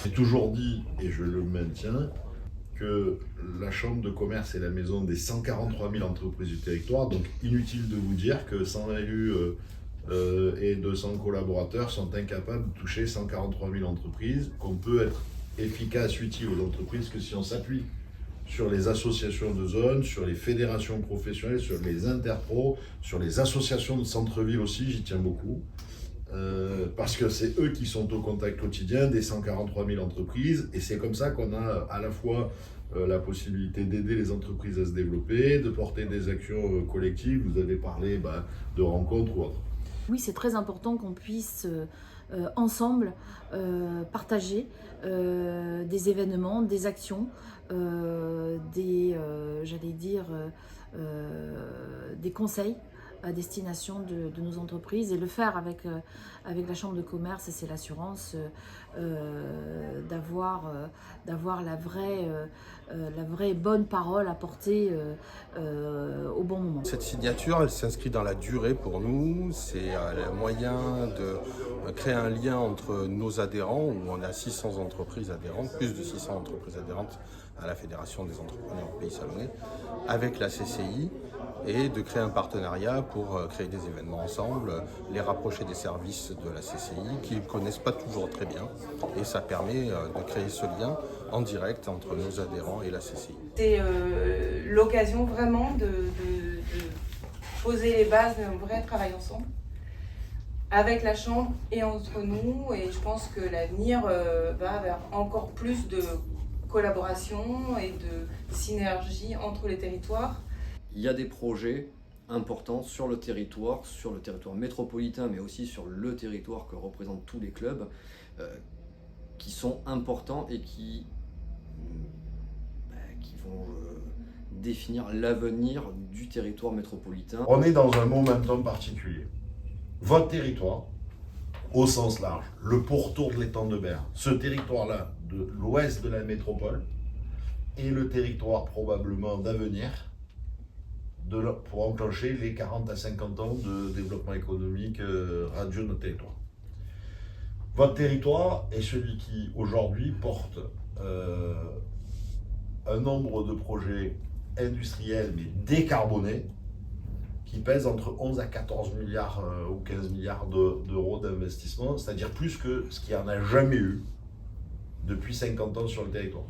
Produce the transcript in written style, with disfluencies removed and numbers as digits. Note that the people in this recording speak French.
J'ai toujours dit, et je le maintiens, que la Chambre de commerce est la maison des 143 000 entreprises du territoire, donc inutile de vous dire que 100 élus et 200 collaborateurs sont incapables de toucher 143 000 entreprises, qu'on peut être efficace, utile aux entreprises que si on s'appuie sur les associations de zone, sur les fédérations professionnelles, sur les interpros, sur les associations de centre-ville aussi, j'y tiens beaucoup. Parce que c'est eux qui sont au contact quotidien des 143 000 entreprises, et c'est comme ça qu'on a à la fois la possibilité d'aider les entreprises à se développer, de porter des actions collectives. Vous avez parlé de rencontres ou autres. Oui, c'est très important qu'on puisse ensemble partager des événements, des actions, des conseils à destination de nos entreprises, et le faire avec la Chambre de commerce, c'est l'assurance d'avoir la vraie bonne parole à porter au bon moment. Cette signature, elle s'inscrit dans la durée pour nous. C'est un moyen de créer un lien entre nos adhérents, où on a 600 entreprises adhérentes, plus de 600 entreprises adhérentes à la Fédération des entrepreneurs Pays Salonnais, avec la CCI, et de créer un partenariat pour créer des événements ensemble, les rapprocher des services de la CCI qu'ils ne connaissent pas toujours très bien. Et ça permet de créer ce lien en direct entre nos adhérents et la CCI. C'est l'occasion vraiment de poser les bases d'un vrai travail ensemble, avec la Chambre et entre nous, et je pense que l'avenir va vers encore plus de collaboration et de synergie entre les territoires. Il y a des projets importants sur le territoire métropolitain, mais aussi sur le territoire que représentent tous les clubs, qui sont importants et qui vont définir l'avenir du territoire métropolitain. On est dans un momentum particulier. Votre territoire, au sens large, le pourtour de l'étang de Berre, ce territoire-là, de l'ouest de la métropole, est le territoire probablement d'avenir pour enclencher les 40 à 50 ans de développement économique radieux de notre territoire. Votre territoire est celui qui, aujourd'hui, porte un nombre de projets industriels, mais décarbonés, qui pèsent entre 11 à 14 milliards ou 15 milliards d'euros d'investissement, c'est-à-dire plus que ce qu'il n'y en a jamais eu depuis 50 ans sur le territoire.